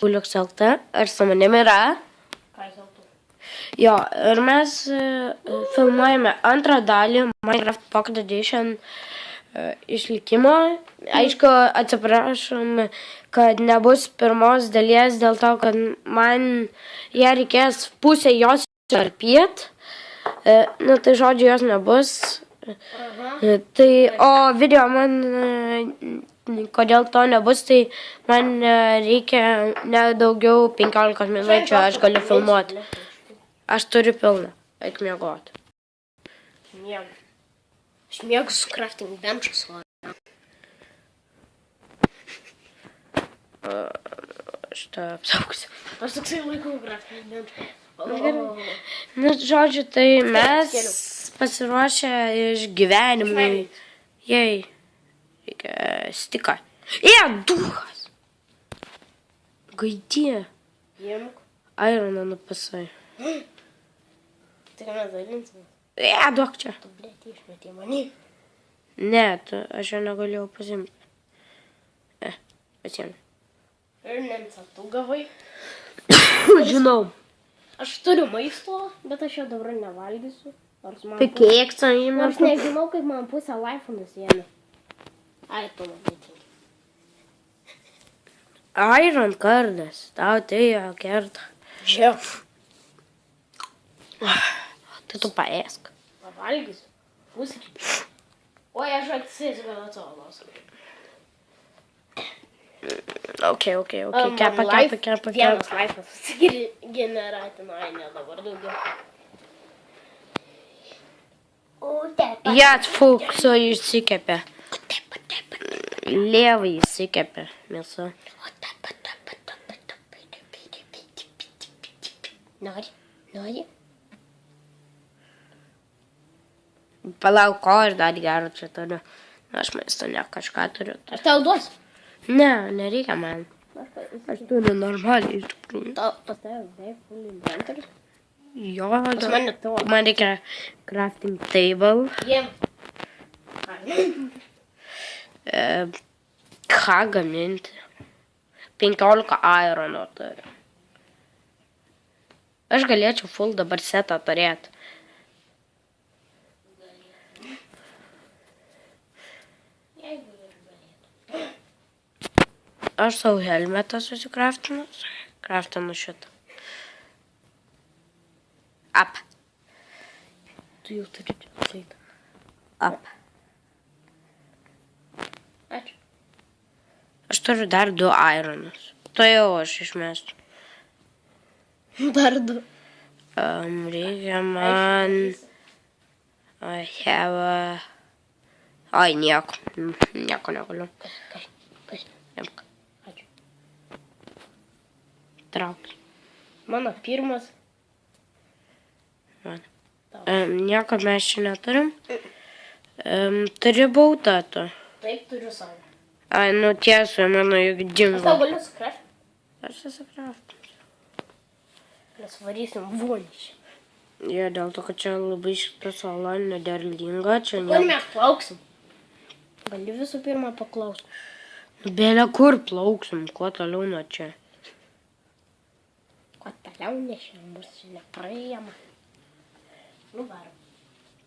Uliuks LT, ar su manim yra? Ką jis LT? Jo, ir mes filmuojame antrą dalį Minecraft Pocket Edition išlikimo. Aišku, atsiprašom, kad nebus pirmos dalies dėl to, kad man ją reikės pusę jos iškarpyt. Nu, tai žodžiu, jos nebus. Tai, o video man, kodėl to nebus, tai man reikia ne daugiau 15 minučių, aš galiu filmuoti. Aš turiu pilną, eik miegoti. Miegu. Aš miegu su crafting bench'us. Aš tą apsaugsiu. Aš toksai laikau crafting bench'ą. Nu, žodžiu, tai mes pasiruošę išgyvenimui. Jei. Reikia stiką. Duhas. Gaidė. Imk. Ironą nupasai. Tai ką mes dalinsimės? Duok čia. Tu, blėt, išmetė mane. Ne, aš jo negalėjau pasimti. Pasiėmė. Ir nemsa, tu gavai. Žinau. Aš turiu maisto, bet aš jo dabar nevalgysiu. Tai kėksą įmė. Nors nežinau, kaip man pusę laifų nusėmė. Ai, tu man netingi. Iron kardas. Tau tai jo kerta. Žiūrėk. Tai tu paėsk. Pavalgysiu. Pusę. Oi, aš atsėsiu, kad atsovos. Ok. Kepa. Vienas laifas generatino, ai, ne dabar daugiau. Fukso išsikepė. Lievai išsikepė mėsą. Nori? Palauk, ko aš dar gero čia turiu. Aš maisto ne kažką turiu. Aš tau duosiu. Ne, nereikia man. Aš turiu normaliai iš tikrųjų. Pas tavę beveik full inventory? Jo, Pas mane tavo. man reikia crafting table. Jiem. Ką gaminti? 15 irono turiu. Aš galėčiau full dabar setą turėti. Aš savo helmetą susikraftinu. Kraftinu šitą. Up. Tu jau turi atseit. Up. Ačiū. Aš turiu dar 2 ironus. To jau aš išmestu. Dar 2. Reikia man... I have a... Ai, nieko. Nieko negaliu. Kas? Imk. Ačiū. Trauk. Mano pirmas. Nieko mes čia neturim. Turi bautą tu. Taip, turiu savo. Ai, nu tiesa, mano juk Aš dingo. tau galiu sukrafti. Aš susikraftinu. Mes varysim vonišį. Jie dėl to, kad čia labai šita sala nederlinga. Čia Kur mes plauksim? Gali visų pirma paklausti. Bėlė kur plauksim, kuo toliau nuo čia. Kuo toliau nešim, bus nepraėjama. Nuvarom.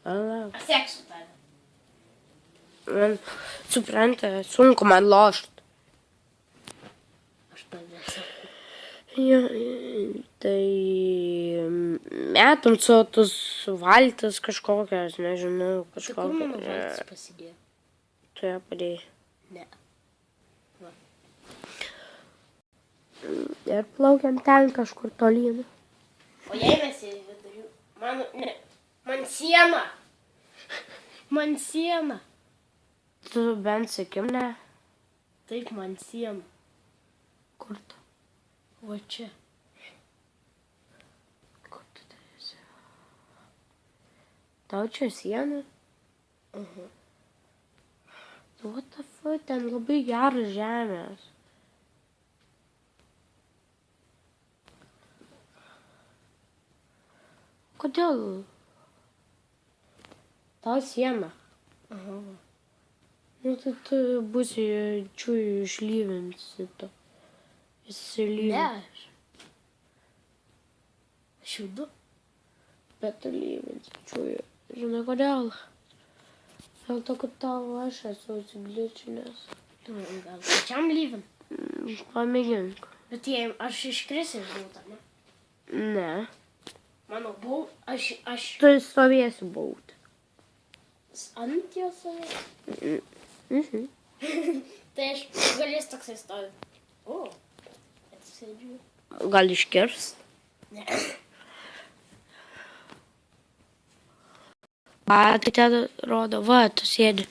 Palauk. Aš seksiu tave. Man, supranta, sunku man lošt. Aš tave sekiu. Ja, tai metam sotus valtis kažkokias, nežinau, Tai kur mano kažkokias. valtis pasidėjo? Tu ją padėjai. Ne. Ir plaukiam ten kažkur tolyn. O jei mes į vidurių... Man siena. Man siena. Tu bent sakim, ne? Taip, man siena. Kur tu? Va čia. Kur tu tai esi? Tau čia siena? What the fuck, ten labai geras žemės. Kodėl? Tau siena. Nu, tai tu būsi čiūjų išlyvinsi to. Įsilyviu. Ne. Aš judu. Bet lyvinčiuoju. Žinai kodėl? Dėl to, kad tavo aš esu atsigličinęs. Gal pačiam lyvin. Pamėgink. Bet jei aš iškrisiu iš būtą, ne? Ne. Mano aš Tu stovėsi baut. ant jos save. Mhm. Tai aš galės toksai stovi. O, atsisėdžiu. Gal iškirst? Ne. Tai ten rodo, va, tu sėdi.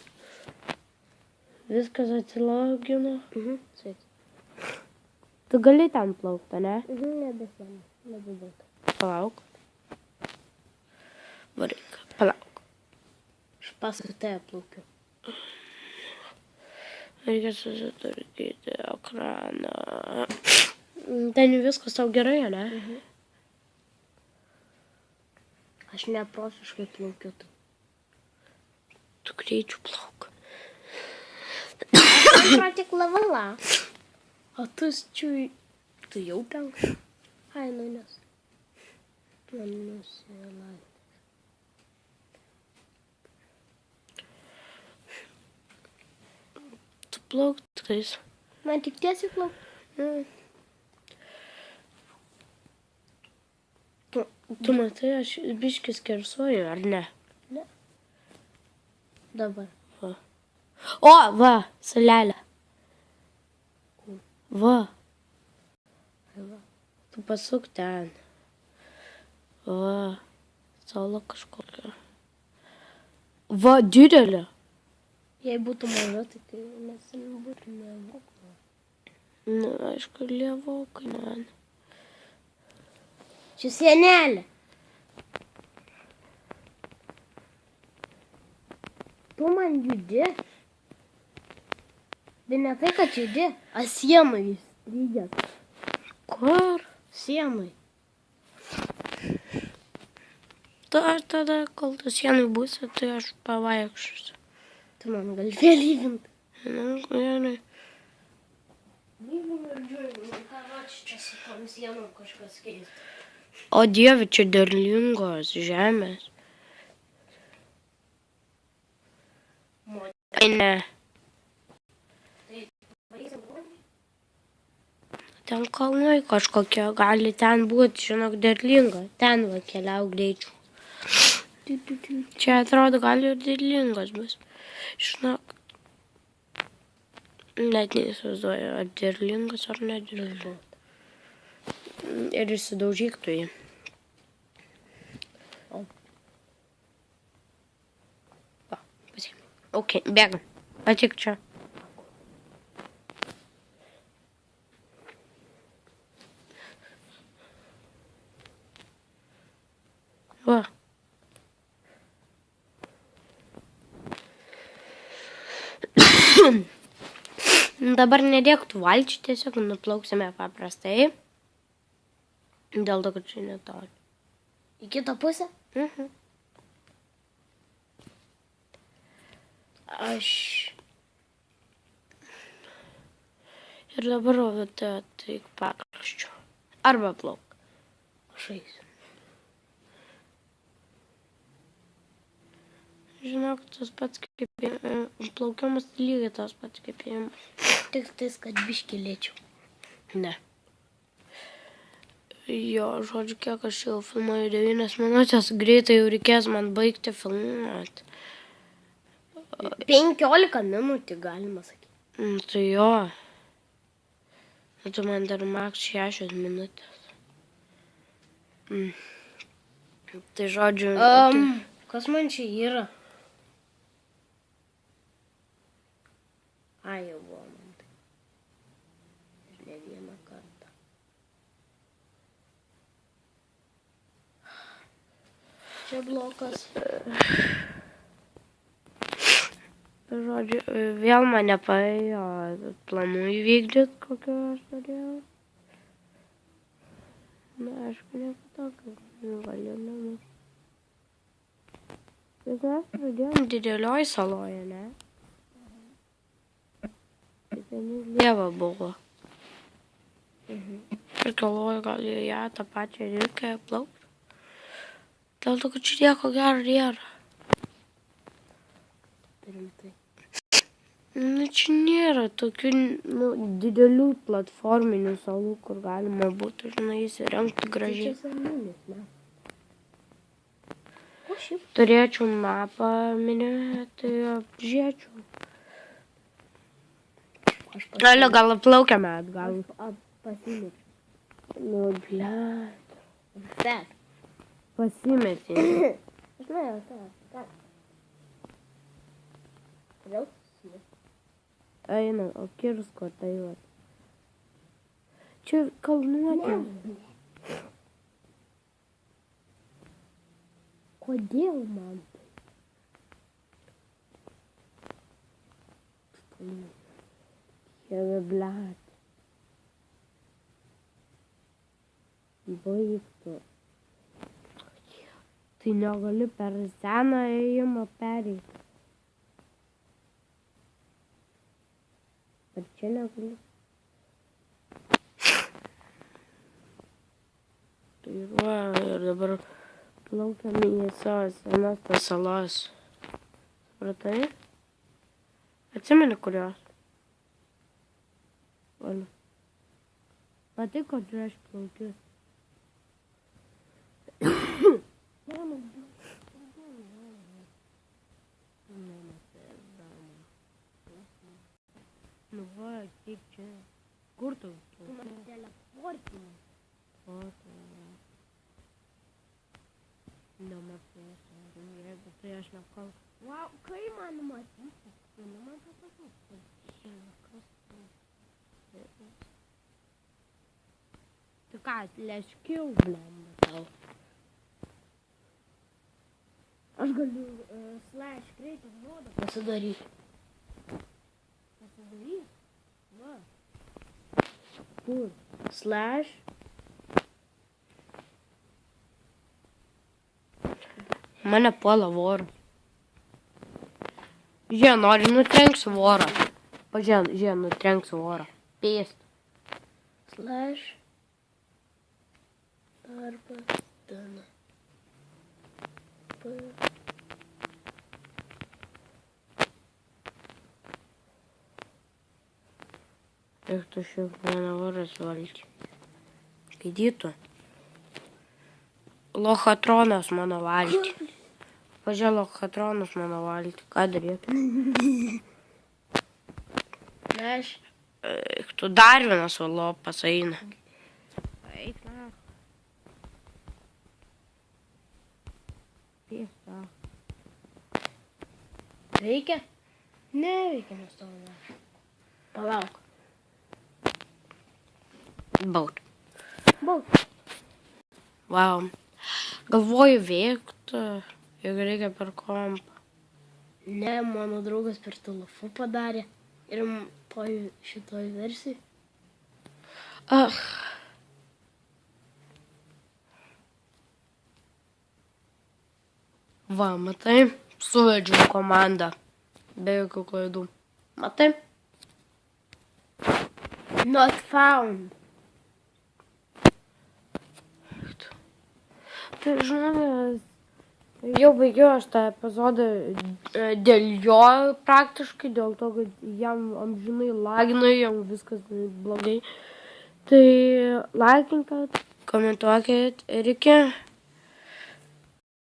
Viskas atsilogino. Sėdi. Tu gali ten plaukti, ne? Nebedaug. Palauk. Varyk, palauk. Aš paskui tave plaukiu. Reikia susitvarkyti ekraną. Ten viskas tau gerai, ne? Aš neprofiškai plaukiu. Tu greičiu plauk. Aš tik lavala. O tu čiui. Tu jau penk. Ai, nu nes. Man nusilaik. Tu plauk tikrais. Man tik tiesiai plauk. Tu matai, aš biškis skersuoju, ar ne? Ne. Dabar. O, va, salelė. Va. Tu pasuk ten. Va. Sala kažkokia. Va, didelė. Jei būtų maža, tai mes būtume voklo. Nu, aišku, lievokai, man. Čia sienelė. Tu man judi. Bet ne tai, kad judi. A sienai įstrigęs. Kur? Sienai. Tu aš tada, kol tu sienai būsi, tai aš pavaikščiosiu. Tu man gali vėlyvinti. Nu, gerai. Lyvim ir džiūvim. Ką čia su tom sienom kažkas keisti. O Dieve, čia derlingos žemės. Ai, ne. Ten kalnai kažkokie, gali ten būti, žinok, derlinga. Ten va keliau greičiau. Čia atrodo, gali ir derlingas bus. Žinok, net neįsivaizduoju, ar derlingas ar nederlingas. Ir įsidaužyk tu jį. Va, pasiėmė. Ok, bėgam. Atik čia. Va. Dabar nedėk tų valčių, tiesiog nuplauksime paprastai. Dėl to, kad čia netoli. Į kitą pusę? Aš. Ir dabar rovite tik pakraščių. Arba plauk. Aš eisiu. Žinok, tas pats kaip plaukiamas lygiai tas pats kaip ėjimas. Tik tais, kad biškį lėčiau. Ne. Jo, žodžiu, kiek aš jau filmuoju 9 minutės, greitai jau reikės man baigti filmuoti. 15 minučių galima sakyti. Tai jo. Tai man dar maks 6 minutės. Tai žodžiu... Kas man čia yra? Ai, jau buvo man tai. Ir ne vieną kartą. Čia blokas. Žodžiu, vėl man nepaėjo planų įvykdyti, kokio aš norėjau. Na, aišku, nieko tokio. Valiu namus. Bet mes pradėjom didelioj saloje, ne? Tai ten lieva buvo. Ir galvoju, gal į ją tą pačią reikia plaukti. Dėl to, kad čia nieko gero nėra. Rimtai. Nu, čia nėra tokių didelių platforminių salų, kur galima būtų, žinai, įsirengti gražiai. Čia seninis, ne? O šiaip? Turėčiau mapą minėti, apžiūrėčiau. Alio, gal plaukiame atgal. Pasimečiau. Nu, blet. Bet. Pasimetė. Žinai, o Kodėl? Eina, o kirsko tai va. Čia kalnuotė. Kodėl man tai? Jėga, blet. Baigtų. Tai negali per seną ėjimą pereiti. Bet čia negali. Tai va, ir dabar plaukiam į savo senas tas salas. Supratai? Atsimeni kurios? Vale. Patiko, čia aš plaukiu. Nu va, kiek čia. Kur tu? Tu man teleportinį. O, nematau. Jeigu tai aš nekalbu. Wow, kai man matyti? Tu nematau pasakyti. Tu ką, leškiau, blemba tau. Aš galiu slash creative modą pasidaryti. Va. Kur? Slash. Mane puola voras. Žie, nori nutrenksiu vorą. Žie, nutrenksiu vorą. Pėst. Slash. Arba. Dana. Eik tu šiaip mane voras valti. Skaitytų. Lochatronas mano valti. Pažiūrė, lochatronas mano valti. Ką darėtų? Slash. Eik tu dar vienas lopas eina. Eik na. Tiesa. Veikia? Neveikia, nes tavo ne. Palauk. Baut. Baut. Wow. Galvoju veikti, jeigu reikia per kompą. Ne, mano draugas per telefą padarė. Ir šitoj versijai. Va, matai, suvedžiau komandą. Be jokių klaidų. Matai? Not found. Tai žmonės, jau baigiau aš tą epizodą dėl jo praktiškai, dėl to, kad jam amžinai lagina, jam viskas blogai. Tai laikinkit, komentuokit ir iki.